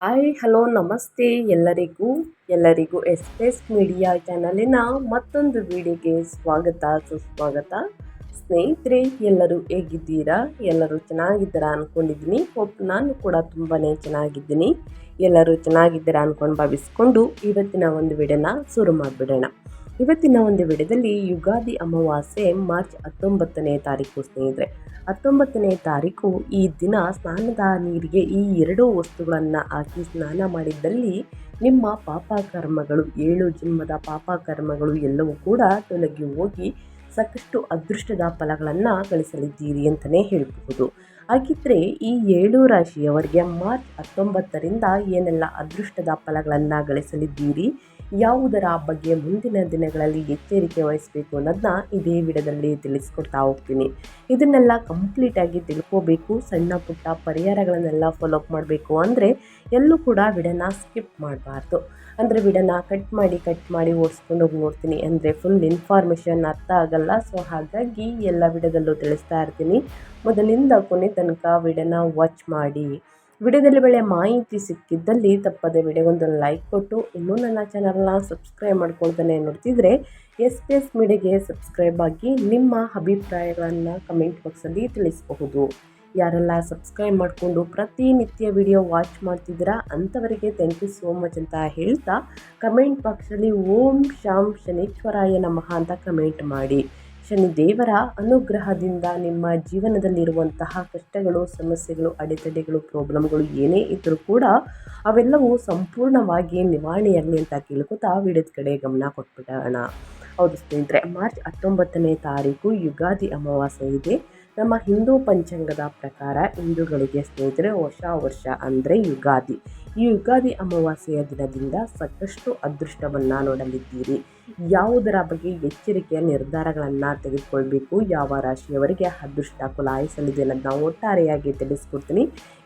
Hi hello ನಮಸ್ತೆ ಎಲ್ಲರಿಗೂ S media ಚಾನಲಿನ ಮತ್ತೊಂದು ವಿಡಿಯೋಗೆ ಸ್ವಾಗತ ಸುಸ್ವಾಗತ. ಸ್ನೇಹಿತರೆ, ಎಲ್ಲರೂ ಹೇಗಿದ್ದೀರಾ? ಎಲ್ಲರೂ ಚೆನ್ನಾಗಿದ್ದೀರಾ ಅಂದ್ಕೊಂಡಿದ್ದೀನಿ. ನಾನು ಕೂಡ ತುಂಬಾ ಚೆನ್ನಾಗಿದ್ದೀನಿ. ಎಲ್ಲರೂ ಚೆನ್ನಾಗಿದ್ದೀರಾ ಅಂದ್ಕೊಂಡು ಭಾವಿಸ್ಕೊಂಡು ಇವತ್ತಿನ ಒಂದು ವಿಡಿಯೋನ ಶುರು ಮಾಡಿಬಿಡೋಣ. ಇವತ್ತಿನ ಒಂದು ವಿಡಿಯೋದಲ್ಲಿ ಯುಗಾದಿ ಅಮಾವಾಸ್ಯೆ ಮಾರ್ಚ್ 19ನೇ ತಾರೀಕು ಸ್ನೇಹಿತರೆ. 19ನೇ ತಾರೀಕು ಈ ದಿನ ಸ್ನಾನದ ನೀರಿಗೆ ಈ ಎರಡೂ ವಸ್ತುಗಳನ್ನು ಹಾಕಿ ಸ್ನಾನ ಮಾಡಿದ್ದಲ್ಲಿ ನಿಮ್ಮ ಪಾಪಕರ್ಮಗಳು 7 ಜನ್ಮದ ಪಾಪಕರ್ಮಗಳು ಎಲ್ಲವೂ ಕೂಡ ತೊಲಗಿ ಹೋಗಿ ಸಾಕಷ್ಟು ಅದೃಷ್ಟದ ಫಲಗಳನ್ನು ಗಳಿಸಲಿದ್ದೀರಿ ಅಂತಲೇ ಹೇಳಬಹುದು. ಹಾಗಿದ್ರೆ ಈ 7 ರಾಶಿಯವರಿಗೆ ಮಾರ್ಚ್ 19ರಿಂದ ಏನೆಲ್ಲ ಅದೃಷ್ಟದ ಫಲಗಳನ್ನು ಗಳಿಸಲಿದ್ದೀರಿ, ಯಾವುದರ ಬಗ್ಗೆ ಮುಂದಿನ ದಿನಗಳಲ್ಲಿ ಎಚ್ಚರಿಕೆ ವಹಿಸಬೇಕು ಅನ್ನೋದನ್ನ ಇದೇ ವಿಡಿಯೋದಲ್ಲಿ ತಿಳಿಸ್ಕೊಡ್ತಾ ಹೋಗ್ತೀನಿ. ಇದನ್ನೆಲ್ಲ ಕಂಪ್ಲೀಟಾಗಿ ತಿಳ್ಕೋಬೇಕು, ಸಣ್ಣ ಪುಟ್ಟ ಪರಿಹಾರಗಳನ್ನೆಲ್ಲ ಫಾಲೋ ಅಪ್ ಮಾಡಬೇಕು ಅಂದರೆ ಎಲ್ಲೂ ಕೂಡ ವಿಡಿಯೋನ ಸ್ಕಿಪ್ ಮಾಡಬಾರ್ದು. ಅಂದರೆ ವಿಡಿಯೋನ ಕಟ್ ಮಾಡಿ ಓಡಿಸ್ಕೊಂಡು ಹೋಗಿ ನೋಡ್ತೀನಿ ಅಂದರೆ ಫುಲ್ ಇನ್ಫಾರ್ಮೇಷನ್ ಅರ್ಥ ಆಗಲ್ಲ. ಸೊ ಹಾಗಾಗಿ ಎಲ್ಲ ವಿಡಿಯೋದಲ್ಲೂ ತಿಳಿಸ್ತಾ ಇರ್ತೀನಿ. ಮೊದಲಿಂದ ಕೊನೆ ತನಕ ವಿಡಿಯೋನ ವಾಚ್ ಮಾಡಿ. ವಿಡಿಯೋದಲ್ಲಿ ಒಳ್ಳೆಯ ಮಾಹಿತಿ ಸಿಕ್ಕಿದ್ದಲ್ಲಿ ತಪ್ಪದೆ ವಿಡಿಯೋಗೊಂದು ಲೈಕ್ ಕೊಟ್ಟು, ಇನ್ನೂ ನನ್ನ ಚಾನಲ್ನ ಸಬ್ಸ್ಕ್ರೈಬ್ ಮಾಡ್ಕೊಳ್ತಾನೆ ನೋಡ್ತಿದ್ರೆ ಎಸ್ ಮೀಡಿಯಾಗೆ ಸಬ್ಸ್ಕ್ರೈಬ್ ಆಗಿ ನಿಮ್ಮ ಅಭಿಪ್ರಾಯಗಳನ್ನು ಕಮೆಂಟ್ ಬಾಕ್ಸಲ್ಲಿ ತಿಳಿಸಬಹುದು. ಯಾರೆಲ್ಲ ಸಬ್ಸ್ಕ್ರೈಬ್ ಮಾಡಿಕೊಂಡು ಪ್ರತಿನಿತ್ಯ ವಿಡಿಯೋ ವಾಚ್ ಮಾಡ್ತಿದ್ದೀರಾ ಅಂಥವರಿಗೆ ಥ್ಯಾಂಕ್ ಯು ಸೋ ಮಚ್ ಅಂತ ಹೇಳ್ತಾ, ಕಮೆಂಟ್ ಬಾಕ್ಸಲ್ಲಿ ಓಂ ಶಾಂ ಶನೀಶ್ವರಾಯ ನಮಃ ಅಂತ ಕಮೆಂಟ್ ಮಾಡಿ. ಶನಿದೇವರ ಅನುಗ್ರಹದಿಂದ ನಿಮ್ಮ ಜೀವನದಲ್ಲಿರುವಂತಹ ಕಷ್ಟಗಳು, ಸಮಸ್ಯೆಗಳು, ಅಡೆತಡೆಗಳು, ಪ್ರಾಬ್ಲಮ್ಗಳು ಏನೇ ಇದ್ದರೂ ಕೂಡ ಅವೆಲ್ಲವೂ ಸಂಪೂರ್ಣವಾಗಿ ನಿವಾರಣೆಯಾಗಲಿ ಅಂತ ಕೇಳ್ಕೊತಾ ವಿಡಿಯೋದ ಕಡೆ ಗಮನ ಕೊಟ್ಬಿಡೋಣ. ಹೌದು ಸ್ನೇಹಿತರೆ, ಮಾರ್ಚ್ 19ನೇ ತಾರೀಕು ಯುಗಾದಿ ಅಮಾವಾಸ್ಯೆ ಇದೆ. ನಮ್ಮ ಹಿಂದೂ ಪಂಚಾಂಗದ ಪ್ರಕಾರ ಹಿಂದೂಗಳಿಗೆ ಸ್ನೇಹಿತರೆ ಹೊಸ ವರ್ಷ ಅಂದರೆ ಯುಗಾದಿ. ಈ ಯುಗಾದಿ ಅಮಾವಾಸ್ಯೆಯ ದಿನದಿಂದ ಸಾಕಷ್ಟು ಅದೃಷ್ಟವನ್ನು ನೋಡಲಿದ್ದೀರಿ. ಯಾವುದರ ಬಗ್ಗೆ ಎಚ್ಚರಿಕೆಯ ನಿರ್ಧಾರಗಳನ್ನು ತೆಗೆದುಕೊಳ್ಬೇಕು, ಯಾವ ರಾಶಿಯವರಿಗೆ ಅದೃಷ್ಟ ಕುಲಾಯಿಸಲಿದೆ ಅನ್ನೋದನ್ನ ಒಟ್ಟಾರೆಯಾಗಿ ತಿಳಿಸ್ಕೊಡ್ತೀನಿ.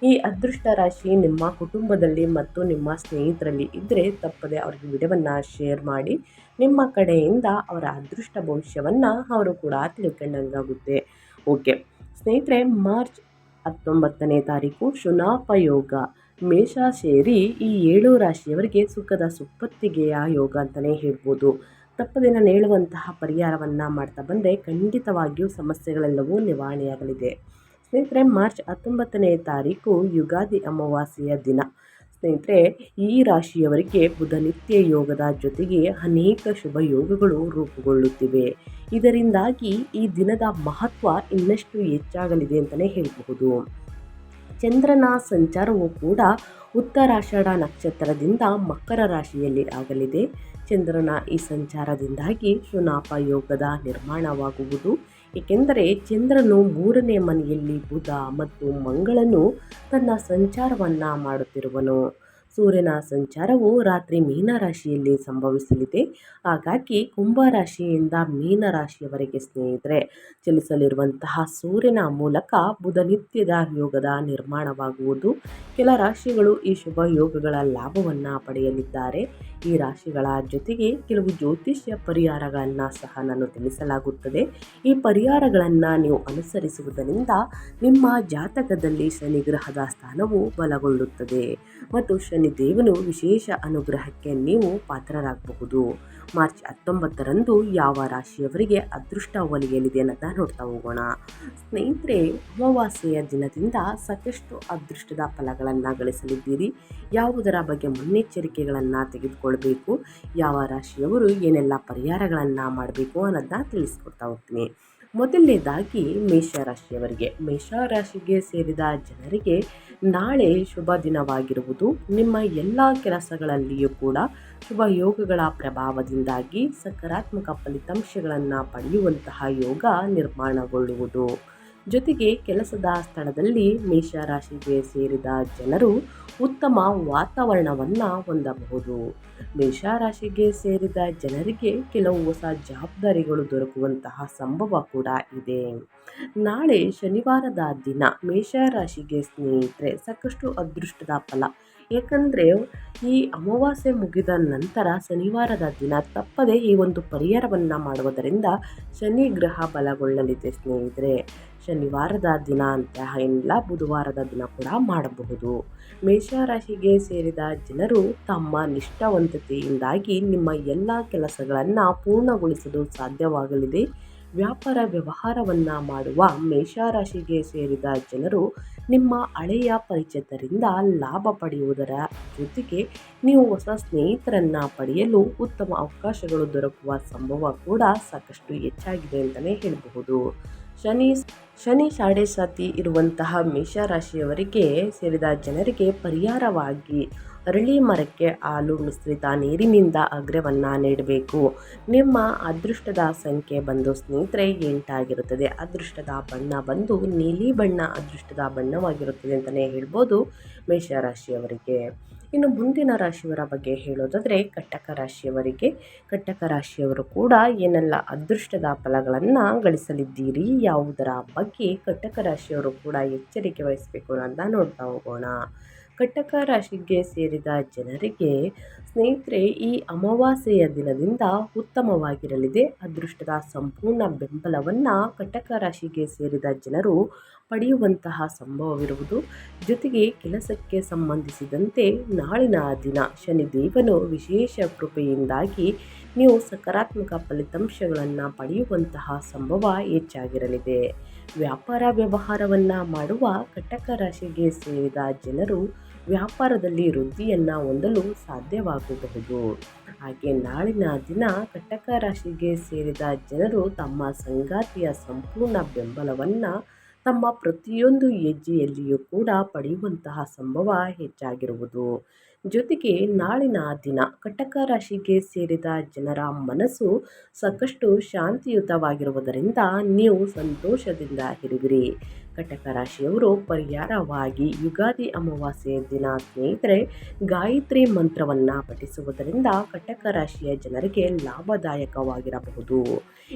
ಈ ಅದೃಷ್ಟ ರಾಶಿ ನಿಮ್ಮ ಕುಟುಂಬದಲ್ಲಿ ಮತ್ತು ನಿಮ್ಮ ಸ್ನೇಹಿತರಲ್ಲಿ ಇದ್ದರೆ ತಪ್ಪದೆ ಅವ್ರಿಗೆ ವಿಡಿಯೋವನ್ನು ಶೇರ್ ಮಾಡಿ. ನಿಮ್ಮ ಕಡೆಯಿಂದ ಅವರ ಅದೃಷ್ಟ ಭವಿಷ್ಯವನ್ನು ಅವರು ಕೂಡ ತಿಳ್ಕೊಂಡಂಗಾಗುತ್ತೆ. ಓಕೆ ಸ್ನೇಹಿತರೆ, ಮಾರ್ಚ್ 19ನೇ ತಾರೀಕು ಶುನಾಪಯೋಗ ಮೇಷ ಸೇರಿ ಈ 7 ರಾಶಿಯವರಿಗೆ ಸುಖದ ಸುಪ್ಪತ್ತಿಗೆಯ ಯೋಗ ಅಂತಲೇ ಹೇಳ್ಬೋದು. ತಪ್ಪದೆ ನಾನು ಹೇಳುವಂತಹ ಪರಿಹಾರವನ್ನು ಮಾಡ್ತಾ ಬಂದರೆ ಖಂಡಿತವಾಗಿಯೂ ಸಮಸ್ಯೆಗಳೆಲ್ಲವೂ ನಿವಾರಣೆಯಾಗಲಿದೆ. ಸ್ನೇಹಿತರೆ, ಮಾರ್ಚ್ 19ನೇ ತಾರೀಕು ಯುಗಾದಿ ಅಮಾವಾಸ್ಯೆಯ ದಿನ. ಸ್ನೇಹಿತರೆ, ಈ ರಾಶಿಯವರಿಗೆ ಬುಧನಿತ್ಯ ಯೋಗದ ಜೊತೆಗೆ ಅನೇಕ ಶುಭ ಯೋಗಗಳು ರೂಪುಗೊಳ್ಳುತ್ತಿವೆ. ಇದರಿಂದಾಗಿ ಈ ದಿನದ ಮಹತ್ವ ಇನ್ನಷ್ಟು ಹೆಚ್ಚಾಗಲಿದೆ ಅಂತಲೇ ಹೇಳಬಹುದು. ಚಂದ್ರನ ಸಂಚಾರವು ಕೂಡ ಉತ್ತರಾಷಾಢ ನಕ್ಷತ್ರದಿಂದ ಮಕರ ರಾಶಿಯಲ್ಲಿ ಆಗಲಿದೆ. ಚಂದ್ರನ ಈ ಸಂಚಾರದಿಂದಾಗಿ ಶುನಾಪ ಯೋಗದ ನಿರ್ಮಾಣವಾಗುವುದು. ಏಕೆಂದರೆ ಚಂದ್ರನು 3ನೇ ಮನೆಯಲ್ಲಿ ಬುಧ ಮತ್ತು ಮಂಗಳನು ತನ್ನ ಸಂಚಾರವನ್ನು ಮಾಡುತ್ತಿರುವನು. ಸೂರ್ಯನ ಸಂಚಾರವು ರಾತ್ರಿ ಮೀನರಾಶಿಯಲ್ಲಿ ಸಂಭವಿಸಲಿದೆ. ಹಾಗಾಗಿ ಕುಂಭರಾಶಿಯಿಂದ ಮೀನರಾಶಿಯವರೆಗೆ ಸ್ನೇಹಿತರೆ ಚಲಿಸಲಿರುವಂತಹ ಸೂರ್ಯನ ಮೂಲಕ ಬುಧನಿತ್ಯದ ಯೋಗದ ನಿರ್ಮಾಣವಾಗುವುದು. ಕೆಲ ರಾಶಿಗಳು ಈ ಶುಭ ಯೋಗಗಳ ಲಾಭವನ್ನು ಪಡೆಯಲಿದ್ದಾರೆ. ಈ ರಾಶಿಗಳ ಜೊತೆಗೆ ಕೆಲವು ಜ್ಯೋತಿಷ್ಯ ಪರಿಹಾರಗಳನ್ನು ಸಹ ನಾನು ತಿಳಿಸಲಾಗುತ್ತದೆ. ಈ ಪರಿಹಾರಗಳನ್ನು ನೀವು ಅನುಸರಿಸುವುದರಿಂದ ನಿಮ್ಮ ಜಾತಕದಲ್ಲಿ ಶನಿಗ್ರಹದ ಸ್ಥಾನವು ಬಲಗೊಳ್ಳುತ್ತದೆ ಮತ್ತು ಶನಿದೇವನು ವಿಶೇಷ ಅನುಗ್ರಹಕ್ಕೆ ನೀವು ಪಾತ್ರರಾಗಬಹುದು. ಮಾರ್ಚ್ 19ರಂದು ಯಾವ ರಾಶಿಯವರಿಗೆ ಅದೃಷ್ಟ ಒಲಿಯಲಿದೆ ಅನ್ನೋದನ್ನ ನೋಡ್ತಾ ಹೋಗೋಣ. ಸ್ನೇಹಿತರೆ, ಅಮಾವಾಸ್ಯೆಯ ದಿನದಿಂದ ಸಾಕಷ್ಟು ಅದೃಷ್ಟದ ಫಲಗಳನ್ನು ಗಳಿಸಲಿದ್ದೀರಿ. ಯಾವುದರ ಬಗ್ಗೆ ಮುನ್ನೆಚ್ಚರಿಕೆಗಳನ್ನು ತೆಗೆದುಕೊಳ್ಬೇಕು, ಯಾವ ರಾಶಿಯವರು ಏನೆಲ್ಲ ಪರಿಹಾರಗಳನ್ನು ಮಾಡಬೇಕು ಅನ್ನೋದನ್ನ ತಿಳಿಸ್ಕೊಡ್ತಾ ಹೋಗ್ತೀನಿ. ಮೊದಲನೇದಾಗಿ ಮೇಷರಾಶಿಗೆ ಸೇರಿದ ಜನರಿಗೆ ನಾಳೆ ಶುಭ ದಿನವಾಗಿರುವುದು. ನಿಮ್ಮ ಎಲ್ಲ ಕೆಲಸಗಳಲ್ಲಿಯೂ ಕೂಡ ಶುಭ ಯೋಗಗಳ ಪ್ರಭಾವದಿಂದಾಗಿ ಸಕಾರಾತ್ಮಕ ಫಲಿತಾಂಶಗಳನ್ನು ಪಡೆಯುವಂತಹ ಯೋಗ ನಿರ್ಮಾಣಗೊಳ್ಳುವುದು. ಜೊತೆಗೆ ಕೆಲಸದ ಸ್ಥಳದಲ್ಲಿ ಮೇಷರಾಶಿಗೆ ಸೇರಿದ ಜನರು ಉತ್ತಮ ವಾತಾವರಣವನ್ನು ಹೊಂದಬಹುದು. ಮೇಷರಾಶಿಗೆ ಸೇರಿದ ಜನರಿಗೆ ಕೆಲವು ಹೊಸ ಜವಾಬ್ದಾರಿಗಳು ದೊರಕುವಂತಹ ಸಂಭವ ಕೂಡ ಇದೆ. ನಾಳೆ ಶನಿವಾರದ ದಿನ ಮೇಷರಾಶಿಗೆ ಸ್ನೇಹಿತರೆ ಸಾಕಷ್ಟು ಅದೃಷ್ಟದ ಫಲ. ಏಕೆಂದರೆ ಈ ಅಮಾವಾಸ್ಯೆ ಮುಗಿದ ನಂತರ ಶನಿವಾರದ ದಿನ ತಪ್ಪದೆ ಈ ಒಂದು ಪರಿಹಾರವನ್ನು ಮಾಡುವುದರಿಂದ ಶನಿ ಗ್ರಹ ಬಲಗೊಳ್ಳಲಿದೆ ಸ್ನೇಹಿತರೆ. ಶನಿವಾರದ ದಿನ ಅಂತ ಇಲ್ಲ, ಬುಧವಾರದ ದಿನ ಕೂಡ ಮಾಡಬಹುದು. ಮೇಷರಾಶಿಗೆ ಸೇರಿದ ಜನರು ತಮ್ಮ ನಿಷ್ಠಾವಂತತೆಯಿಂದಾಗಿ ನಿಮ್ಮ ಎಲ್ಲ ಕೆಲಸಗಳನ್ನು ಪೂರ್ಣಗೊಳಿಸಲು ಸಾಧ್ಯವಾಗಲಿದೆ. ವ್ಯಾಪಾರ ವ್ಯವಹಾರವನ್ನು ಮಾಡುವ ಮೇಷರಾಶಿಗೆ ಸೇರಿದ ಜನರು ನಿಮ್ಮ ಹಳೆಯ ಪರಿಚಿತರಿಂದ ಲಾಭ ಪಡೆಯುವುದರ ಜೊತೆಗೆ ನೀವು ಹೊಸ ಸ್ನೇಹಿತರನ್ನು ಪಡೆಯಲು ಉತ್ತಮ ಅವಕಾಶಗಳು ದೊರಕುವ ಸಂಭವ ಕೂಡ ಸಾಕಷ್ಟು ಹೆಚ್ಚಾಗಿದೆ ಅಂತಲೇ ಹೇಳಬಹುದು. ಶನಿ ಸಾಡೆ ಸಾತಿ ಇರುವಂತಹ ಮೇಷರಾಶಿಯವರಿಗೆ ಸೇರಿದ ಜನರಿಗೆ ಪರಿಹಾರವಾಗಿ ಅರಳಿ ಮರಕ್ಕೆ ಹಾಲು ಮಿಶ್ರಿತ ನೀರಿನಿಂದ ಅಗ್ರವನ್ನು ನೀಡಬೇಕು. ನಿಮ್ಮ ಅದೃಷ್ಟದ ಸಂಖ್ಯೆ ಬಂದು ಸ್ನೇಹಿತರೆ 8 ಆಗಿರುತ್ತದೆ. ಅದೃಷ್ಟದ ಬಣ್ಣ ಬಂದು ನೀಲಿ ಬಣ್ಣ ಅದೃಷ್ಟದ ಬಣ್ಣವಾಗಿರುತ್ತದೆ ಅಂತಲೇ ಹೇಳ್ಬೋದು ಮೇಷರಾಶಿಯವರಿಗೆ. ಇನ್ನು ಮುಂದಿನ ರಾಶಿಯವರ ಬಗ್ಗೆ ಹೇಳೋದಾದರೆ ಕಟಕ ರಾಶಿಯವರಿಗೆ. ಕಟಕ ರಾಶಿಯವರು ಕೂಡ ಏನೆಲ್ಲ ಅದೃಷ್ಟದ ಫಲಗಳನ್ನು ಗಳಿಸಲಿದ್ದೀರಿ, ಯಾವುದರ ಬಗ್ಗೆ ಕಟಕ ರಾಶಿಯವರು ಕೂಡ ಎಚ್ಚರಿಕೆ ವಹಿಸಬೇಕು ಅಂತ ನೋಡ್ತಾ ಹೋಗೋಣ. ಕಟಕ ರಾಶಿಗೆ ಸೇರಿದ ಜನರಿಗೆ ಸ್ನೇಹಿತರೆ ಈ ಅಮಾವಾಸ್ಯೆಯ ದಿನದಿಂದ ಉತ್ತಮವಾಗಿರಲಿದೆ. ಅದೃಷ್ಟದ ಸಂಪೂರ್ಣ ಬೆಂಬಲವನ್ನು ಕಟಕ ರಾಶಿಗೆ ಸೇರಿದ ಜನರು ಪಡೆಯುವಂತಹ ಸಂಭವವಿರುವುದು. ಜೊತೆಗೆ ಕೆಲಸಕ್ಕೆ ಸಂಬಂಧಿಸಿದಂತೆ ನಾಳಿನ ದಿನ ಶನಿದೇವನು ವಿಶೇಷ ಕೃಪೆಯಿಂದಾಗಿ ನೀವು ಸಕಾರಾತ್ಮಕ ಫಲಿತಾಂಶಗಳನ್ನು ಪಡೆಯುವಂತಹ ಸಂಭವ ಹೆಚ್ಚಾಗಿರಲಿದೆ. ವ್ಯಾಪಾರ ವ್ಯವಹಾರವನ್ನು ಮಾಡುವ ಕಟಕ ರಾಶಿಗೆ ಸೇರಿದ ಜನರು ವ್ಯಾಪಾರದಲ್ಲಿ ವೃದ್ಧಿಯನ್ನು ಹೊಂದಲು ಸಾಧ್ಯವಾಗಬಹುದು. ಹಾಗೆ ನಾಳಿನ ದಿನ ಕಟಕ ರಾಶಿಗೆ ಸೇರಿದ ಜನರು ತಮ್ಮ ಸಂಗಾತಿಯ ಸಂಪೂರ್ಣ ಬೆಂಬಲವನ್ನು ತಮ್ಮ ಪ್ರತಿಯೊಂದು ಹೆಜ್ಜೆಯಲ್ಲಿಯೂ ಕೂಡ ಪಡೆಯುವಂತಹ ಸಂಭವ ಹೆಚ್ಚಾಗಿರುವುದು. ಜೊತೆಗೆ ನಾಳಿನ ದಿನ ಕಟಕ ರಾಶಿಗೆ ಸೇರಿದ ಜನರ ಮನಸ್ಸು ಸಾಕಷ್ಟು ಶಾಂತಿಯುತವಾಗಿರುವುದರಿಂದ ನೀವು ಸಂತೋಷದಿಂದ ಇರುವಿರಿ. ಕಟಕ ರಾಶಿಯವರು ಪರಿಹಾರವಾಗಿ ಯುಗಾದಿ ಅಮಾವಾಸ್ಯೆಯ ದಿನ ಸ್ನೇಹಿತರೆ ಗಾಯತ್ರಿ ಮಂತ್ರವನ್ನು ಪಠಿಸುವುದರಿಂದ ಕಟಕ ರಾಶಿಯ ಜನರಿಗೆ ಲಾಭದಾಯಕವಾಗಿರಬಹುದು.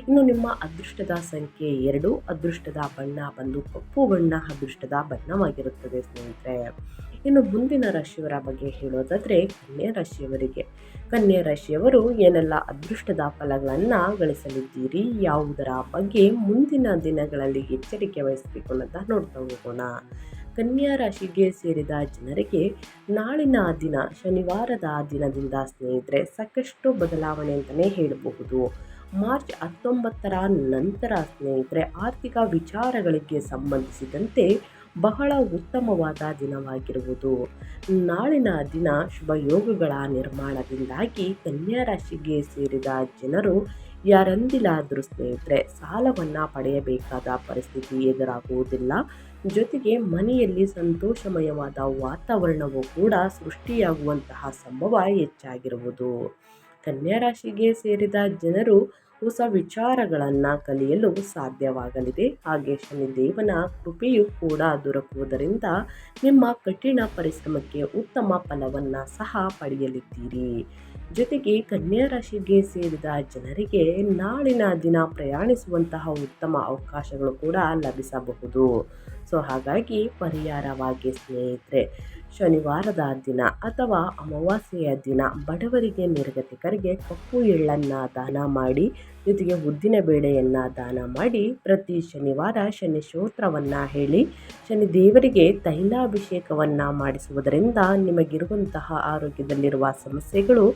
ಇನ್ನು ನಿಮ್ಮ ಅದೃಷ್ಟದ ಸಂಖ್ಯೆ 2, ಅದೃಷ್ಟದ ಬಣ್ಣ ಬಂದು ಕಪ್ಪು ಬಣ್ಣ ಅದೃಷ್ಟದ ಬಣ್ಣವಾಗಿರುತ್ತದೆ ಸ್ನೇಹಿತರೆ. ಇನ್ನು ಮುಂದಿನ ರಾಶಿಯವರ ಬಗ್ಗೆ ಹೇಳೋದಾದರೆ ಕನ್ಯಾ ರಾಶಿಯವರಿಗೆ. ಕನ್ಯಾ ರಾಶಿಯವರು ಏನೆಲ್ಲ ಅದೃಷ್ಟದ ಫಲಗಳನ್ನು ಗಳಿಸಲಿದ್ದೀರಿ, ಯಾವುದರ ಬಗ್ಗೆ ಮುಂದಿನ ದಿನಗಳಲ್ಲಿ ಎಚ್ಚರಿಕೆ ವಹಿಸಬೇಕು ಅಂತ ನೋಡ್ತಾ ಹೋಗೋಣ. ಕನ್ಯಾ ರಾಶಿಗೆ ಸೇರಿದ ಜನರಿಗೆ ನಾಳಿನ ದಿನ ಶನಿವಾರದ ದಿನದಿಂದ ಸ್ನೇಹಿತರೆ ಸಾಕಷ್ಟು ಬದಲಾವಣೆ ಅಂತಲೇ ಹೇಳಬಹುದು. ಮಾರ್ಚ್ 19ರ ನಂತರ ಸ್ನೇಹಿತರೆ ಆರ್ಥಿಕ ವಿಚಾರಗಳಿಗೆ ಸಂಬಂಧಿಸಿದಂತೆ ಬಹಳ ಉತ್ತಮವಾದ ದಿನವಾಗಿರುವುದು. ನಾಳಿನ ದಿನ ಶುಭ ಯೋಗಗಳ ನಿರ್ಮಾಣದಿಂದಾಗಿ ಕನ್ಯಾ ರಾಶಿಗೆ ಸೇರಿದ ಜನರು ಯಾರೆಂದಿಲಾದರೂ ಸ್ನೇಹಿತರೆ ಸಾಲವನ್ನು ಪಡೆಯಬೇಕಾದ ಪರಿಸ್ಥಿತಿ ಎದುರಾಗುವುದಿಲ್ಲ. ಜೊತೆಗೆ ಮನೆಯಲ್ಲಿ ಸಂತೋಷಮಯವಾದ ವಾತಾವರಣವು ಕೂಡ ಸೃಷ್ಟಿಯಾಗುವಂತಹ ಸಂಭವ ಹೆಚ್ಚಾಗಿರುವುದು. ಕನ್ಯಾ ರಾಶಿಗೆ ಸೇರಿದ ಜನರು ಹೊಸ ವಿಚಾರಗಳನ್ನು ಕಲಿಯಲು ಸಾಧ್ಯವಾಗಲಿದೆ. ಹಾಗೆ ಶನಿದೇವನ ಕೃಪೆಯೂ ಕೂಡ ದೊರಕುವುದರಿಂದ ನಿಮ್ಮ ಕಠಿಣ ಪರಿಶ್ರಮಕ್ಕೆ ಉತ್ತಮ ಫಲವನ್ನು ಸಹ ಪಡೆಯಲಿದ್ದೀರಿ. ಜೊತೆಗೆ ಕನ್ಯಾ ರಾಶಿಗೆ ಸೇರಿದ ಜನರಿಗೆ ನಾಳಿನ ದಿನ ಪ್ರಯಾಣಿಸುವಂತಹ ಉತ್ತಮ ಅವಕಾಶಗಳು ಕೂಡ ಲಭಿಸಬಹುದು. ಹಾಗಾಗಿ ಪರಿಹಾರವಾಗಿ ಸ್ನೇಹಿತರೆ ಶನಿವಾರದ ದಿನ ಅಥವಾ ಅಮಾವಾಸ್ಯೆಯ ದಿನ ಬಡವರಿಗೆ ನಿರ್ಗತಿಕರಿಗೆ ಕಪ್ಪು ಎಳ್ಳನ್ನು ದಾನ ಮಾಡಿ, ಜೊತೆಗೆ ಉದ್ದಿನ ಬೇಳೆಯನ್ನು ದಾನ ಮಾಡಿ, ಪ್ರತಿ ಶನಿವಾರ ಶನಿ ಸ್ತೋತ್ರವನ್ನು ಹೇಳಿ ಶನಿ ದೇವರಿಗೆ ತೈಲಾಭಿಷೇಕವನ್ನು ಮಾಡಿಸುವುದರಿಂದ ನಿಮಗಿರುವಂತಹ ಆರೋಗ್ಯದಲ್ಲಿರುವ ಸಮಸ್ಯೆಗಳು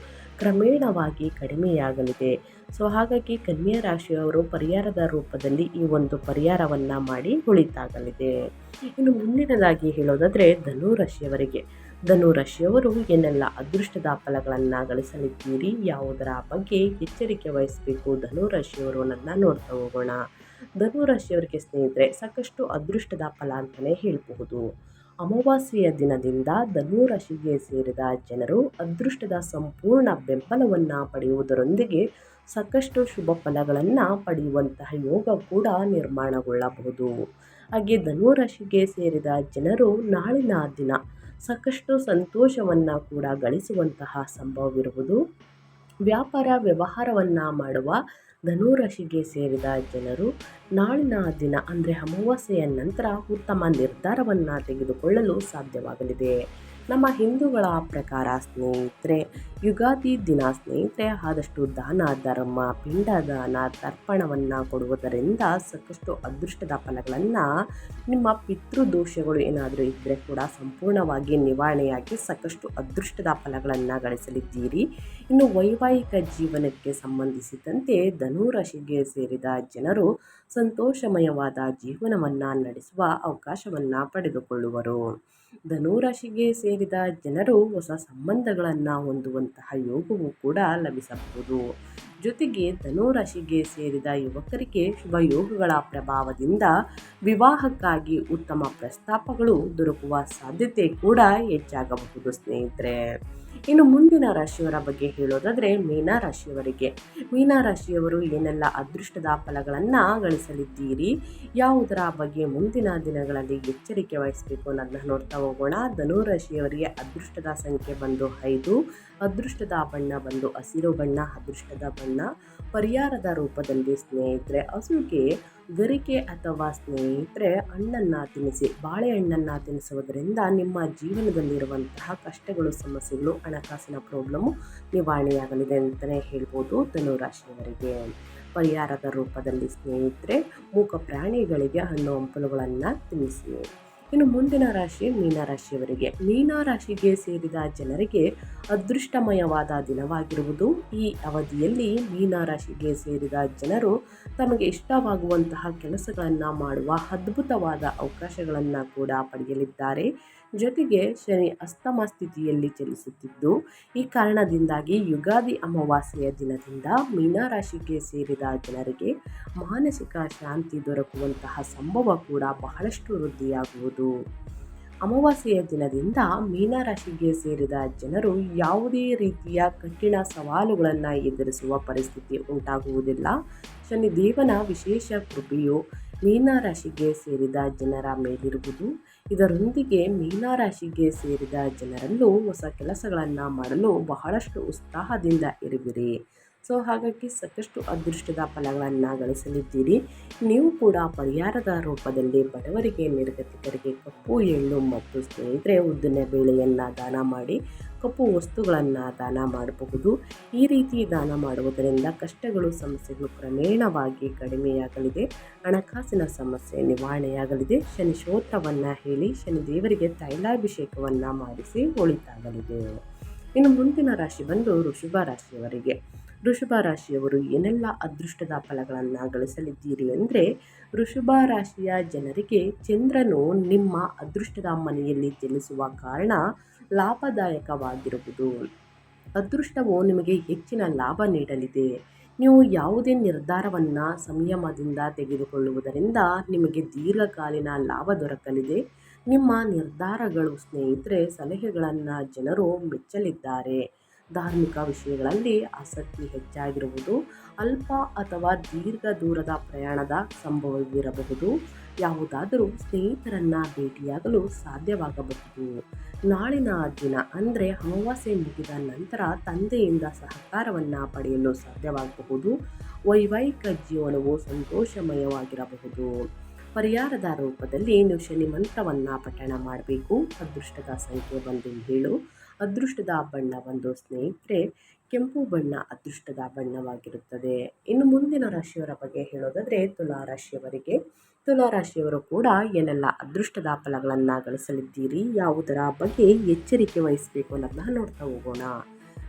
ಕ್ರಮೇಣವಾಗಿ ಕಡಿಮೆಯಾಗಲಿದೆ. ಹಾಗಾಗಿ ಕನ್ಯಾ ರಾಶಿಯವರು ಪರಿಹಾರದ ರೂಪದಲ್ಲಿ ಈ ಒಂದು ಪರಿಹಾರವನ್ನು ಮಾಡಿ ಉಳಿತಾಗಲಿದೆ. ಇನ್ನು ಮುಂದಿನದಾಗಿ ಹೇಳೋದಾದರೆ ಧನು ರಾಶಿಯವರಿಗೆ. ಧನು ರಾಶಿಯವರು ಏನೆಲ್ಲ ಅದೃಷ್ಟದ ಫಲಗಳನ್ನು ಗಳಿಸಲಿದ್ದೀರಿ, ಯಾವುದರ ಬಗ್ಗೆ ಎಚ್ಚರಿಕೆ ವಹಿಸಬೇಕು ಧನು ರಾಶಿಯವರು ಅನ್ನೋದನ್ನ ನೋಡ್ತಾ ಹೋಗೋಣ. ಧನು ರಾಶಿಯವರಿಗೆ ಸ್ನೇಹಿತರೆ ಸಾಕಷ್ಟು ಅದೃಷ್ಟದ ಫಲ ಅಂತಲೇ ಹೇಳಬಹುದು. ಅಮಾವಾಸ್ಯೆಯ ದಿನದಿಂದ ಧನು ರಾಶಿಗೆ ಸೇರಿದ ಜನರು ಅದೃಷ್ಟದ ಸಂಪೂರ್ಣ ಬೆಂಬಲವನ್ನು ಪಡೆಯುವುದರೊಂದಿಗೆ ಸಾಕಷ್ಟು ಶುಭ ಫಲಗಳನ್ನು ಪಡೆಯುವಂತಹ ಯೋಗ ಕೂಡ ನಿರ್ಮಾಣಗೊಳ್ಳಬಹುದು. ಹಾಗೆ ಧನು ರಾಶಿಗೆ ಸೇರಿದ ಜನರು ನಾಳಿನ ದಿನ ಸಾಕಷ್ಟು ಸಂತೋಷವನ್ನು ಕೂಡ ಗಳಿಸುವಂತಹ ಸಂಭವವಿರುವುದು. ವ್ಯಾಪಾರ ವ್ಯವಹಾರವನ್ನು ಮಾಡುವ ಧನು ರಾಶಿಗೆ ಸೇರಿದ ಜನರು ನಾಳಿನ ದಿನ ಅಂದರೆ ಅಮಾವಾಸ್ಯೆಯ ನಂತರ ಉತ್ತಮ ನಿರ್ಧಾರವನ್ನು ತೆಗೆದುಕೊಳ್ಳಲು ಸಾಧ್ಯವಾಗಲಿದೆ. ನಮ್ಮ ಹಿಂದೂಗಳ ಪ್ರಕಾರ ಸ್ನೇಹಿತರೆ, ಯುಗಾದಿ ದಿನ ಸ್ನೇಹಿತರೆ ಆದಷ್ಟು ದಾನ ಧರ್ಮ ಪಿಂಡದಾನ ತರ್ಪಣವನ್ನು ಕೊಡುವುದರಿಂದ ಸಾಕಷ್ಟು ಅದೃಷ್ಟದ ಫಲಗಳನ್ನು, ನಿಮ್ಮ ಪಿತೃದೋಷಗಳು ಏನಾದರೂ ಇದ್ದರೆ ಕೂಡ ಸಂಪೂರ್ಣವಾಗಿ ನಿವಾರಣೆಯಾಗಿ ಸಾಕಷ್ಟು ಅದೃಷ್ಟದ ಫಲಗಳನ್ನು ಗಳಿಸಲಿದ್ದೀರಿ. ಇನ್ನು ವೈವಾಹಿಕ ಜೀವನಕ್ಕೆ ಸಂಬಂಧಿಸಿದಂತೆ ಧನುರಾಶಿಗೆ ಸೇರಿದ ಜನರು ಸಂತೋಷಮಯವಾದ ಜೀವನವನ್ನು ನಡೆಸುವ ಅವಕಾಶವನ್ನು ಪಡೆದುಕೊಳ್ಳುವರು. ಧನುರಾಶಿಗೆ ಸೇರಿದ ಜನರು ಹೊಸ ಸಂಬಂಧಗಳನ್ನು ಹೊಂದುವಂತಹ ಯೋಗವೂ ಕೂಡ ಲಭಿಸಬಹುದು. ಜೊತೆಗೆ ಧನುರಾಶಿಗೆ ಸೇರಿದ ಯುವಕರಿಗೆ ಶುಭ ಯೋಗಗಳ ಪ್ರಭಾವದಿಂದ ವಿವಾಹಕ್ಕಾಗಿ ಉತ್ತಮ ಪ್ರಸ್ತಾಪಗಳು ದೊರಕುವ ಸಾಧ್ಯತೆ ಕೂಡ ಹೆಚ್ಚಾಗಬಹುದು ಸ್ನೇಹಿತರೆ. ಇನ್ನು ಮುಂದಿನ ರಾಶಿಯವರ ಬಗ್ಗೆ ಹೇಳೋದಾದರೆ ಮೀನರಾಶಿಯವರು ಏನೆಲ್ಲ ಅದೃಷ್ಟದ ಫಲಗಳನ್ನು ಗಳಿಸಲಿದ್ದೀರಿ, ಯಾವುದರ ಬಗ್ಗೆ ಮುಂದಿನ ದಿನಗಳಲ್ಲಿ ಎಚ್ಚರಿಕೆ ವಹಿಸಬೇಕು ಅನ್ನೋದನ್ನ ನೋಡ್ತಾ ಹೋಗೋಣ. ಧನುರಾಶಿಯವರಿಗೆ ಅದೃಷ್ಟದ ಸಂಖ್ಯೆ ಬಂದು 5, ಅದೃಷ್ಟದ ಬಣ್ಣ ಬಂದು ಹಸಿರು ಬಣ್ಣ, ಅದೃಷ್ಟದ ಬಣ್ಣ ಪರಿಹಾರದ ರೂಪದಲ್ಲಿ ಸ್ನೇಹಿತರೆ ಹಸುಗೆ ಗರಿಕೆ ಅಥವಾ ಸ್ನೇಹಿತರೆ ಹಣ್ಣನ್ನು ತಿನ್ನಿಸಿ, ಬಾಳೆಹಣ್ಣನ್ನು ತಿನ್ನಿಸುವುದರಿಂದ ನಿಮ್ಮ ಜೀವನದಲ್ಲಿರುವಂತಹ ಕಷ್ಟಗಳು ಸಮಸ್ಯೆಗಳು ಹಣಕಾಸಿನ ಪ್ರಾಬ್ಲಮ್ಮು ನಿವಾರಣೆಯಾಗಲಿದೆ ಅಂತಲೇ ಹೇಳ್ಬೋದು. ಧನುರಾಶಿಯವರಿಗೆ ಪರಿಹಾರದ ರೂಪದಲ್ಲಿ ಸ್ನೇಹಿತರೆ ಮೂಕ ಪ್ರಾಣಿಗಳಿಗೆ ಹಣ್ಣು ಹಂಪಲುಗಳನ್ನು ತಿನ್ನಿಸಿ. ಇನ್ನು ಮುಂದಿನ ರಾಶಿ ಮೀನರಾಶಿಗೆ ಸೇರಿದ ಜನರಿಗೆ ಅದೃಷ್ಟಮಯವಾದ ದಿನವಾಗಿರುವುದು. ಈ ಅವಧಿಯಲ್ಲಿ ಮೀನರಾಶಿಗೆ ಸೇರಿದ ಜನರು ತಮಗೆ ಇಷ್ಟವಾಗುವಂತಹ ಕೆಲಸಗಳನ್ನು ಮಾಡುವ ಅದ್ಭುತವಾದ ಅವಕಾಶಗಳನ್ನು ಕೂಡ ಪಡೆಯಲಿದ್ದಾರೆ. ಜೊತೆಗೆ ಶನಿ ಅಸ್ತಮ ಸ್ಥಿತಿಯಲ್ಲಿ ಚಲಿಸುತ್ತಿದ್ದು, ಈ ಕಾರಣದಿಂದಾಗಿ ಯುಗಾದಿ ಅಮಾವಾಸ್ಯೆಯ ದಿನದಿಂದ ಮೀನರಾಶಿಗೆ ಸೇರಿದ ಜನರಿಗೆ ಮಾನಸಿಕ ಶಾಂತಿ ದೊರಕುವಂತಹ ಸಂಭವ ಕೂಡ ಬಹಳಷ್ಟು ವೃದ್ಧಿಯಾಗುವುದು. ಅಮಾವಾಸ್ಯೆಯ ದಿನದಿಂದ ಮೀನರಾಶಿಗೆ ಸೇರಿದ ಜನರು ಯಾವುದೇ ರೀತಿಯ ಕಠಿಣ ಸವಾಲುಗಳನ್ನು ಎದುರಿಸುವ ಪರಿಸ್ಥಿತಿ ಉಂಟಾಗುವುದಿಲ್ಲ. ಶನಿದೇವನ ವಿಶೇಷ ಕೃಪೆಯು ಮೀನರಾಶಿಗೆ ಸೇರಿದ ಜನರ ಮೇಲಿರುವುದು. ಇದರೊಂದಿಗೆ ಮೀನರಾಶಿಗೆ ಸೇರಿದ ಜನರಲ್ಲೂ ಹೊಸ ಕೆಲಸಗಳನ್ನು ಮಾಡಲು ಬಹಳಷ್ಟು ಉತ್ಸಾಹದಿಂದ ಇರುವಿರಿ. ಹಾಗಾಗಿ ಸಾಕಷ್ಟು ಅದೃಷ್ಟದ ಫಲಗಳನ್ನು ಗಳಿಸಲಿದ್ದೀರಿ. ನೀವು ಕೂಡ ಪರಿಹಾರದ ರೂಪದಲ್ಲಿ ಬಡವರಿಗೆ, ನಿರ್ಗತಿಕರಿಗೆ ಕಪ್ಪು ಎಳ್ಳು ಮತ್ತು ಸ್ನೇಹಿತರೆ ಉದ್ದಿನ ಬೇಳೆಯನ್ನು ದಾನ ಮಾಡಿ ಕಪ್ಪು ವಸ್ತುಗಳನ್ನು ದಾನ ಮಾಡಬಹುದು. ಈ ರೀತಿ ದಾನ ಮಾಡುವುದರಿಂದ ಕಷ್ಟಗಳು ಸಮಸ್ಯೆಗಳು ಕ್ರಮೇಣವಾಗಿ ಕಡಿಮೆಯಾಗಲಿದೆ. ಹಣಕಾಸಿನ ಸಮಸ್ಯೆ ನಿವಾರಣೆಯಾಗಲಿದೆ. ಶನಿ ಸ್ತೋತ್ರವನ್ನು ಹೇಳಿ ಶನಿದೇವರಿಗೆ ತೈಲಾಭಿಷೇಕವನ್ನು ಮಾಡಿಸಿ ಒಳಿತಾಗಲಿದೆ. ಇನ್ನು ಮುಂದಿನ ರಾಶಿ ಬಂದು ವೃಷಭ ರಾಶಿಯವರು ಏನೆಲ್ಲ ಅದೃಷ್ಟದ ಫಲಗಳನ್ನು ಗಳಿಸಲಿದ್ದೀರಿ ಅಂದರೆ, ವೃಷಭ ರಾಶಿಯ ಜನರಿಗೆ ಚಂದ್ರನು ನಿಮ್ಮ ಅದೃಷ್ಟದ ಮನೆಯಲ್ಲಿ ಚಲಿಸುವ ಕಾರಣ ಲಾಭದಾಯಕವಾಗಿರುವುದು. ಅದೃಷ್ಟವು ನಿಮಗೆ ಹೆಚ್ಚಿನ ಲಾಭ ನೀಡಲಿದೆ. ನೀವು ಯಾವುದೇ ನಿರ್ಧಾರವನ್ನು ಸಂಯಮದಿಂದ ತೆಗೆದುಕೊಳ್ಳುವುದರಿಂದ ನಿಮಗೆ ದೀರ್ಘಕಾಲೀನ ಲಾಭ ದೊರಕಲಿದೆ. ನಿಮ್ಮ ನಿರ್ಧಾರಗಳು ಸ್ನೇಹಿತರೆ ಸಲಹೆಗಳನ್ನು ಜನರು ಮೆಚ್ಚಲಿದ್ದಾರೆ. ಧಾರ್ಮಿಕ ವಿಷಯಗಳಲ್ಲಿ ಆಸಕ್ತಿ ಹೆಚ್ಚಾಗಿರುವುದು. ಅಲ್ಪ ಅಥವಾ ದೀರ್ಘ ದೂರದ ಪ್ರಯಾಣದ ಸಂಭವವಿರಬಹುದು. ಯಾವುದಾದರೂ ಸ್ನೇಹಿತರನ್ನು ಭೇಟಿಯಾಗಲು ಸಾಧ್ಯವಾಗಬಹುದು. ನಾಳಿನ ದಿನ ಅಂದರೆ ಅಮಾವಾಸ್ಯೆ ಮುಗಿದ ನಂತರ ತಂದೆಯಿಂದ ಸಹಕಾರವನ್ನು ಪಡೆಯಲು ಸಾಧ್ಯವಾಗಬಹುದು. ವೈವಾಹಿಕ ಜೀವನವು ಸಂತೋಷಮಯವಾಗಿರಬಹುದು. ಪರಿಹಾರದ ರೂಪದಲ್ಲಿ ನೀವು ಶನಿ ಮಂತ್ರವನ್ನು ಪಠಣ ಮಾಡಬೇಕು. ಅದೃಷ್ಟದ ಸಂಖ್ಯೆ ಬಂದು 7, ಅದೃಷ್ಟದ ಬಣ್ಣ ಬಂದು ಸ್ನೇಹಿತರೆ ಕೆಂಪು ಬಣ್ಣ ಅದೃಷ್ಟದ ಬಣ್ಣವಾಗಿರುತ್ತದೆ. ಇನ್ನು ಮುಂದಿನ ರಾಶಿಯವರ ಬಗ್ಗೆ ಹೇಳೋದಾದರೆ ತುಲಾರಾಶಿಯವರು ಕೂಡ ಏನೆಲ್ಲ ಅದೃಷ್ಟದ ಫಲಗಳನ್ನು ಗಳಿಸಲಿದ್ದೀರಿ, ಯಾವುದರ ಬಗ್ಗೆ ಎಚ್ಚರಿಕೆ ವಹಿಸಬೇಕು ಅನ್ನೋದನ್ನ ನೋಡ್ತಾ ಹೋಗೋಣ.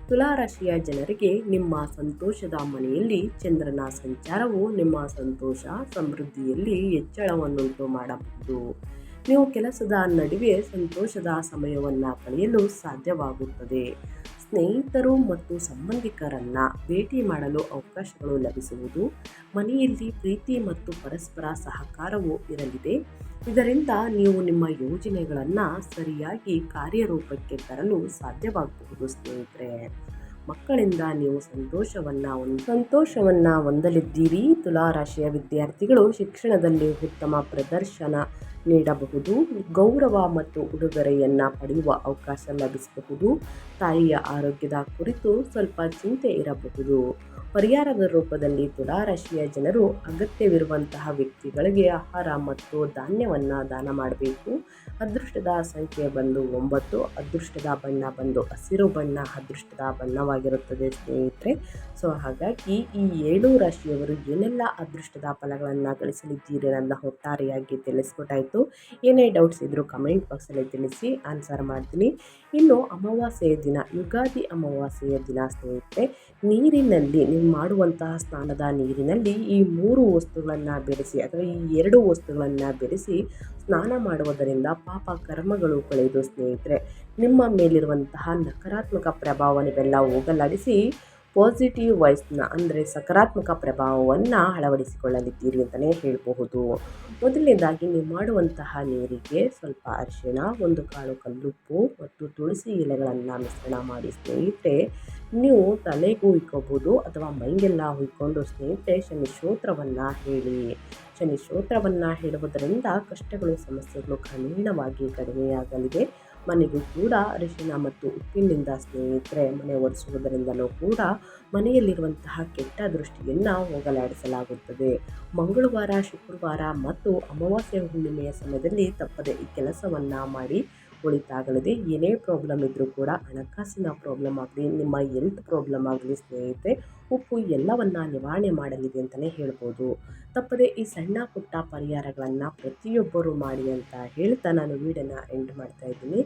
ತುಲಾರಾಶಿಯ ಜನರಿಗೆ ನಿಮ್ಮ ಸಂತೋಷದ ಮನೆಯಲ್ಲಿ ಚಂದ್ರನ ಸಂಚಾರವು ನಿಮ್ಮ ಸಂತೋಷ ಸಮೃದ್ಧಿಯಲ್ಲಿ ಹೆಚ್ಚಳವನ್ನುಂಟು ಮಾಡಬಹುದು. ನೀವು ಕೆಲಸದ ನಡುವೆ ಸಂತೋಷದ ಸಮಯವನ್ನು ಕಳೆಯಲು ಸಾಧ್ಯವಾಗುತ್ತದೆ. ಸ್ನೇಹಿತರು ಮತ್ತು ಸಂಬಂಧಿಕರನ್ನು ಭೇಟಿ ಮಾಡಲು ಅವಕಾಶಗಳು ಲಭಿಸುವುದು. ಮನೆಯಲ್ಲಿ ಪ್ರೀತಿ ಮತ್ತು ಪರಸ್ಪರ ಸಹಕಾರವೂ ಇರಲಿದೆ. ಇದರಿಂದ ನೀವು ನಿಮ್ಮ ಯೋಜನೆಗಳನ್ನು ಸರಿಯಾಗಿ ಕಾರ್ಯರೂಪಕ್ಕೆ ತರಲು ಸಾಧ್ಯವಾಗಬಹುದು. ಸ್ನೇಹಿತರೆ, ಮಕ್ಕಳಿಂದ ನೀವು ಸಂತೋಷವನ್ನು ಹೊಂದಲಿದ್ದೀರಿ. ತುಲಾರಾಶಿಯ ವಿದ್ಯಾರ್ಥಿಗಳು ಶಿಕ್ಷಣದಲ್ಲಿ ಉತ್ತಮ ಪ್ರದರ್ಶನ ನೀಡಬಹುದು. ಗೌರವ ಮತ್ತು ಉಡುಗೊರೆಯನ್ನು ಪಡೆಯುವ ಅವಕಾಶ ಲಭಿಸಬಹುದು. ತಾಯಿಯ ಆರೋಗ್ಯದ ಕುರಿತು ಸ್ವಲ್ಪ ಚಿಂತೆ ಇರಬಹುದು. ಪರಿಹಾರದ ರೂಪದಲ್ಲಿ ತುಲಾ ರಾಶಿಯ ಜನರು ಅಗತ್ಯವಿರುವಂತಹ ವ್ಯಕ್ತಿಗಳಿಗೆ ಆಹಾರ ಮತ್ತು ಧಾನ್ಯವನ್ನು ದಾನ ಮಾಡಬೇಕು. ಅದೃಷ್ಟದ ಸಂಖ್ಯೆ ಬಂದು 9. ಅದೃಷ್ಟದ ಬಣ್ಣ ಬಂದು ಹಸಿರು ಬಣ್ಣ ಅದೃಷ್ಟದ ಬಣ್ಣವಾಗಿರುತ್ತದೆ ಸ್ನೇಹಿತರೆ. ಸೊ ಹಾಗಾಗಿ ಈ 7 ರಾಶಿಯವರು ಏನೆಲ್ಲ ಅದೃಷ್ಟದ ಫಲಗಳನ್ನು ಗಳಿಸಲಿದ್ದೀರಿ ನನ್ನ ಒಟ್ಟಾರೆಯಾಗಿ ತಿಳಿಸ್ಕೊಟ್ಟಾಯಿತು. ಏನೇ ಡೌಟ್ಸ್ ಇದ್ದರೂ ಕಮೆಂಟ್ ಬಾಕ್ಸಲ್ಲಿ ತಿಳಿಸಿ, ಆನ್ಸರ್ ಮಾಡ್ತೀನಿ. ಇನ್ನು ಅಮಾವಾಸ್ಯೆಯ ದಿನ, ಯುಗಾದಿ ಅಮಾವಾಸ್ಯೆಯ ದಿನ ಸ್ನೇಹಿತರೆ, ನೀರಿನಲ್ಲಿ ನೀವು ಮಾಡುವಂತಹ ಸ್ನಾನದ ನೀರಿನಲ್ಲಿ ಈ 3 ವಸ್ತುಗಳನ್ನು ಬೆರೆಸಿ ಅಥವಾ ಈ 2 ವಸ್ತುಗಳನ್ನು ಬೆರೆಸಿ ಸ್ನಾನ ಮಾಡುವುದರಿಂದ ಪಾಪ ಕರ್ಮಗಳು ಕಳೆದು ಸ್ನೇಹಿತರೆ ನಿಮ್ಮ ಮೇಲಿರುವಂತಹ ನಕಾರಾತ್ಮಕ ಪ್ರಭಾವನೆಲ್ಲ ಹೋಗಲಾಡಿಸಿ ಪಾಸಿಟಿವ್ ವೈಸ್ನ ಅಂದರೆ ಸಕಾರಾತ್ಮಕ ಪ್ರಭಾವವನ್ನು ಅಳವಡಿಸಿಕೊಳ್ಳಲಿದ್ದೀರಿ ಅಂತಲೇ ಹೇಳಬಹುದು. ಮೊದಲನೇದಾಗಿ ನೀವು ಮಾಡುವಂತಹ ನೀರಿಗೆ ಸ್ವಲ್ಪ ಅರಿಶಿಣ, 1 ಕಾಳು ಕಲ್ಲುಪ್ಪು ಮತ್ತು ತುಳಸಿ ಎಲೆಗಳನ್ನು ಮಿಶ್ರಣ ಮಾಡಿ ಸ್ನೇಹಿತರೆ ನೀವು ತಲೆಗೂ ಉಯ್ಕೋಬೋದು ಅಥವಾ ಮೈಗೆಲ್ಲ ಹುಯ್ಕೊಂಡು ಸ್ನೇಹಿತರೆ ಶನಿ ಸ್ತೋತ್ರವನ್ನು ಹೇಳಿ. ಶನಿ ಸ್ತೋತ್ರವನ್ನು ಹೇಳುವುದರಿಂದ ಕಷ್ಟಗಳು ಸಮಸ್ಯೆಗಳು ಕ್ರಮೇಣವಾಗಿ ಕಡಿಮೆಯಾಗಲಿದೆ. ಮನೆಗೂ ಕೂಡ ಅರಿಶಿಣ ಮತ್ತು ಉಪ್ಪಿನಿಂದ ಸ್ನೇಹಿತರೆ ಮನೆ ಒರೆಸುವುದರಿಂದಲೂ ಕೂಡ ಮನೆಯಲ್ಲಿರುವಂತಹ ಕೆಟ್ಟ ದೃಷ್ಟಿಯನ್ನು ಹೋಗಲಾಡಿಸಲಾಗುತ್ತದೆ. ಮಂಗಳವಾರ, ಶುಕ್ರವಾರ ಮತ್ತು ಅಮಾವಾಸ್ಯೆ ಹುಣ್ಣಿಮೆಯ ಸಮಯದಲ್ಲಿ ತಪ್ಪದೆ ಈ ಕೆಲಸವನ್ನು ಮಾಡಿ ಒಳಿತಾಗಲಿದೆ. ಏನೇ ಪ್ರಾಬ್ಲಮ್ ಇದ್ದರೂ ಕೂಡ ಹಣಕಾಸಿನ ಪ್ರಾಬ್ಲಮ್ ಆಗಲಿ, ನಿಮ್ಮ ಹೆಲ್ತ್ ಪ್ರಾಬ್ಲಮ್ ಆಗಲಿ ಸ್ನೇಹಿತರೆ ಉಪ್ಪು ಎಲ್ಲವನ್ನು ನಿವಾರಣೆ ಮಾಡಲಿದೆ ಅಂತಲೇ ಹೇಳ್ಬೋದು. ತಪ್ಪದೆ ಈ ಸಣ್ಣ ಪುಟ್ಟ ಪರಿಹಾರಗಳನ್ನು ಪ್ರತಿಯೊಬ್ಬರು ಮಾಡಿ ಅಂತ ಹೇಳ್ತಾ ನಾನು ವಿಡಿಯೋನ ಎಂಡ್ ಮಾಡ್ತಾ ಇದ್ದೀನಿ.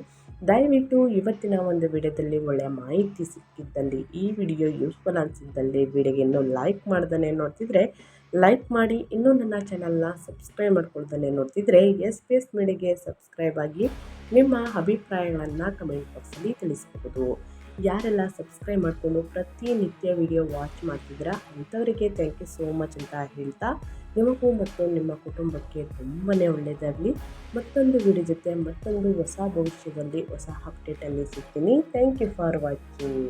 ದಯವಿಟ್ಟು ಇವತ್ತಿನ ಒಂದು ವಿಡಿಯೋದಲ್ಲಿ ಒಳ್ಳೆಯ ಮಾಹಿತಿ ಸಿಕ್ಕಿದ್ದಲ್ಲಿ, ಈ ವಿಡಿಯೋ ಯೂಸ್ಫುಲ್ ಅನಿಸಿದ್ದಲ್ಲಿ ವಿಡಿಯೋಗೆ ಇನ್ನೂ ಲೈಕ್ ಮಾಡ್ದೇ ನೋಡ್ತಿದ್ರೆ ಲೈಕ್ ಮಾಡಿ. ಇನ್ನೂ ನನ್ನ ಚಾನಲ್ನ ಸಬ್ಸ್ಕ್ರೈಬ್ ಮಾಡ್ಕೊಳ್ದೇ ನೋಡ್ತಿದ್ರೆ SPS ಮೀಡಿಯಾಗೆ ಸಬ್ಸ್ಕ್ರೈಬ್ ಆಗಿ ನಿಮ್ಮ ಅಭಿಪ್ರಾಯಗಳನ್ನು ಕಮೆಂಟ್ ಬಾಕ್ಸಲ್ಲಿ ತಿಳಿಸಬಹುದು. ಯಾರೆಲ್ಲ ಸಬ್ಸ್ಕ್ರೈಬ್ ಮಾಡಿಕೊಂಡು ಪ್ರತಿನಿತ್ಯ ವಿಡಿಯೋ ವಾಚ್ ಮಾಡ್ತಿದ್ದೀರಾ ಅಂಥವರಿಗೆ ಥ್ಯಾಂಕ್ ಯು ಸೋ ಮಚ್ ಅಂತ ಹೇಳ್ತಾ ನಿಮಗೂ ಮತ್ತು ನಿಮ್ಮ ಕುಟುಂಬಕ್ಕೆ ತುಂಬಾ ಒಳ್ಳೆಯದಾಗಲಿ. ಮತ್ತೊಂದು ವಿಡಿಯೋ ಜೊತೆ ಮತ್ತೊಂದು ಹೊಸ ಭವಿಷ್ಯದಲ್ಲಿ ಹೊಸ ಅಪ್ಡೇಟಲ್ಲಿ ಸಿಗ್ತೀನಿ. Thank you for watching.